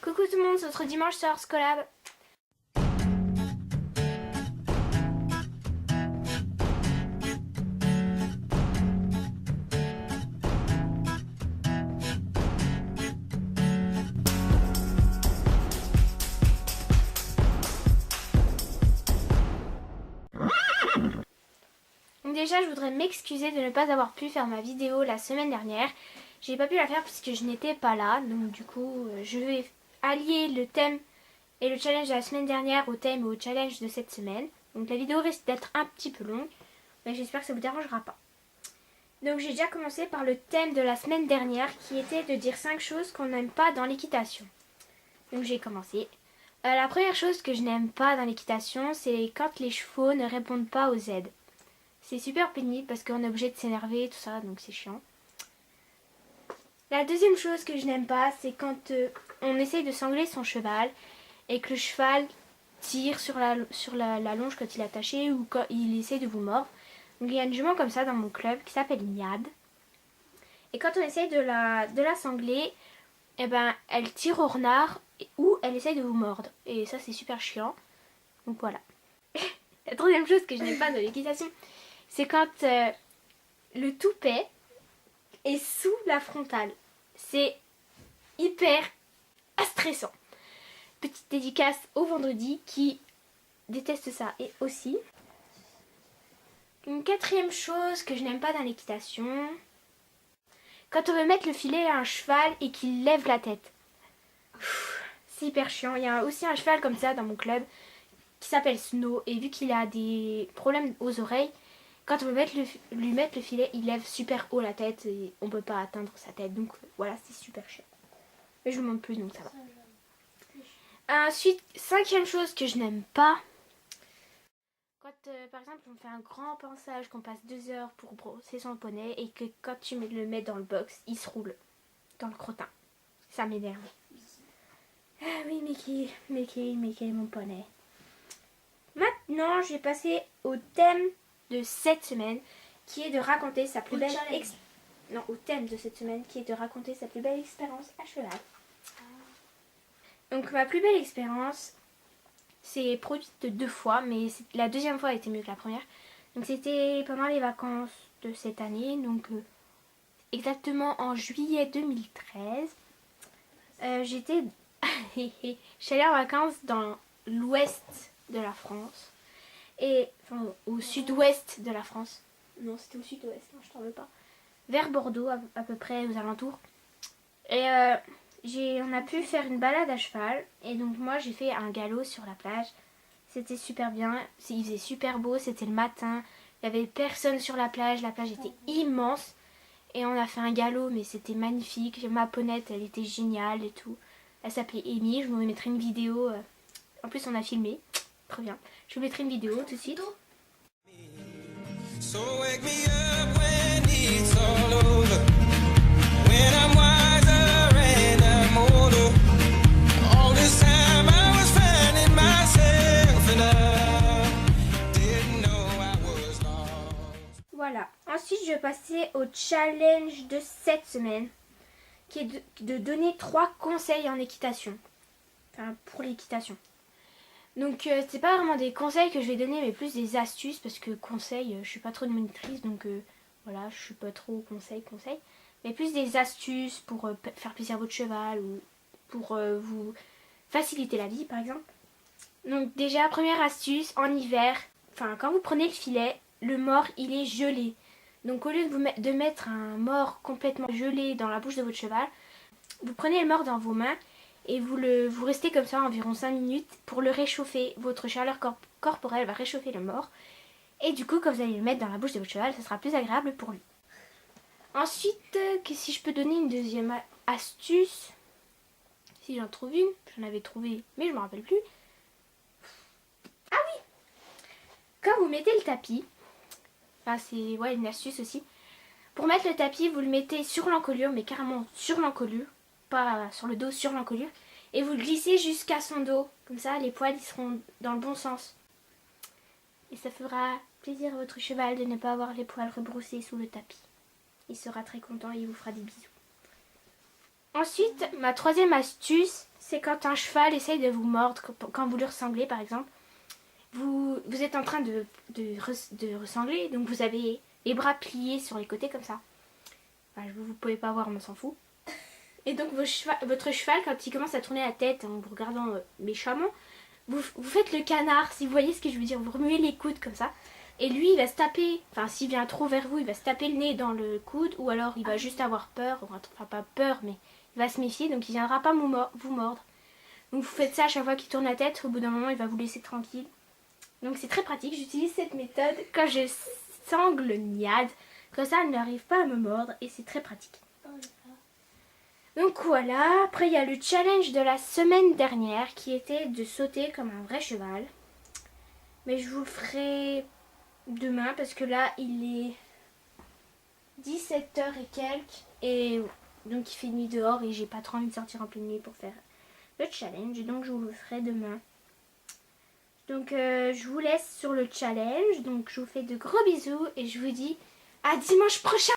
Coucou tout le monde, c'est notre dimanche sur Ars Collab. Donc déjà, je voudrais m'excuser de ne pas avoir pu faire ma vidéo la semaine dernière. J'ai pas pu la faire puisque je n'étais pas là. Donc du coup, je vais allier le thème et le challenge de la semaine dernière au thème et au challenge de cette semaine. Donc la vidéo risque d'être un petit peu longue, mais j'espère que ça vous dérangera pas. Donc j'ai déjà commencé par le thème de la semaine dernière qui était de dire 5 choses qu'on n'aime pas dans l'équitation. Donc j'ai commencé. La première chose que je n'aime pas dans l'équitation, c'est quand les chevaux ne répondent pas aux aides. C'est super pénible parce qu'on est obligé de s'énerver et tout ça, donc c'est chiant. La deuxième chose que je n'aime pas, c'est quand on essaye de sangler son cheval et que le cheval tire sur la longe quand il est attaché ou quand il essaie de vous mordre. Donc il y a une jument comme ça dans mon club qui s'appelle Niad. Et quand on essaye de la sangler, eh ben, elle tire au renard ou elle essaye de vous mordre. Et ça c'est super chiant. Donc voilà. La troisième chose que je n'aime pas dans l'équitation, c'est quand le toupet est sous la frontale. C'est hyper stressant. Petite dédicace au vendredi qui déteste ça. Et aussi, une quatrième chose que je n'aime pas dans l'équitation, quand on veut mettre le filet à un cheval et qu'il lève la tête. C'est hyper chiant. Il y a aussi un cheval comme ça dans mon club qui s'appelle Snow. Et vu qu'il a des problèmes aux oreilles, quand on veut lui mettre le filet, il lève super haut la tête et on peut pas atteindre sa tête. Donc voilà, c'est super chiant. Mais je vous montre plus, donc ça va. Ensuite, cinquième chose que je n'aime pas. Quand par exemple on fait un grand pansage, qu'on passe 2 heures pour brosser son poney et que quand tu le mets dans le box, il se roule dans le crottin. Ça m'énerve. Ah oui, Mickey, mon poney. Maintenant, je vais passer au thème de cette semaine qui est de raconter sa plus belle au thème de cette semaine qui est de raconter sa plus belle expérience à cheval. Donc ma plus belle expérience s'est produite 2 fois, mais la deuxième fois a été mieux que la première. Donc c'était pendant les vacances de cette année, donc exactement en juillet 2013. J'étais je suis allée en vacances dans l'ouest de la France. Et enfin, au sud-ouest de la France. Non, c'était au sud-ouest, je t'en veux pas. Vers Bordeaux, à peu près, aux alentours. Et on a pu faire une balade à cheval. Et donc moi, j'ai fait un galop sur la plage. C'était super bien. Il faisait super beau, c'était le matin. Il n'y avait personne sur la plage était immense. Et on a fait un galop, mais c'était magnifique. Ma ponette, elle était géniale et tout. Elle s'appelait Amy, je vous mettrai une vidéo. En plus, on a filmé. Très bien. Je vous mettrai une vidéo tout de suite. So wake me up when it's all over. When I'm wiser and I'm older. All this time I was finding myself and I didn't know I was lost. Voilà. Ensuite, je vais passer au challenge de cette semaine qui est de donner 3 conseils en équitation. Enfin, pour l'équitation. Donc c'est pas vraiment des conseils que je vais donner, mais plus des astuces, parce que conseils, je suis pas trop de monitrice, donc voilà, je suis pas trop conseil, mais plus des astuces pour faire plaisir à votre cheval ou pour vous faciliter la vie par exemple. Donc déjà, première astuce, en hiver, enfin quand vous prenez le filet, le mors il est gelé. Donc au lieu de mettre un mors complètement gelé dans la bouche de votre cheval, vous prenez le mors dans vos mains et vous restez comme ça environ 5 minutes pour le réchauffer. Votre chaleur corporelle va réchauffer le mors. Et du coup, quand vous allez le mettre dans la bouche de votre cheval, ça sera plus agréable pour lui. Ensuite, si je peux donner une deuxième astuce, si j'en trouve une, j'en avais trouvé, mais je ne me rappelle plus. Ah oui! Quand vous mettez le tapis, c'est une astuce aussi. Pour mettre le tapis, vous le mettez sur l'encolure, mais carrément sur l'encolure. Pas sur le dos, sur l'encolure, et vous le glissez jusqu'à son dos, comme ça les poils ils seront dans le bon sens et ça fera plaisir à votre cheval de ne pas avoir les poils rebroussés sous le tapis. Il sera très content et il vous fera des bisous. Ensuite, ma troisième astuce, c'est quand un cheval essaye de vous mordre, quand vous le ressanglez par exemple. Vous êtes en train de ressangler, donc vous avez les bras pliés sur les côtés comme ça. Enfin, vous pouvez pas voir, on s'en fout. Et donc votre cheval, quand il commence à tourner la tête en vous regardant méchamment, vous faites le canard, si vous voyez ce que je veux dire. Vous remuez les coudes comme ça. Et lui, il va se taper, enfin s'il vient trop vers vous, il va se taper le nez dans le coude. Ou alors il va juste avoir peur, enfin pas peur, mais il va se méfier. Donc il viendra pas vous mordre. Donc vous faites ça à chaque fois qu'il tourne la tête. Au bout d'un moment, il va vous laisser tranquille. Donc c'est très pratique. J'utilise cette méthode quand je sangle Niad. Comme ça, elle n'arrive pas à me mordre. Et c'est très pratique. Donc voilà, après il y a le challenge de la semaine dernière qui était de sauter comme un vrai cheval. Mais je vous le ferai demain parce que là il est 17h et quelques. Et donc il fait nuit dehors et j'ai pas trop envie de sortir en pleine nuit pour faire le challenge. Donc je vous le ferai demain. Donc je vous laisse sur le challenge. Donc je vous fais de gros bisous et je vous dis à dimanche prochain.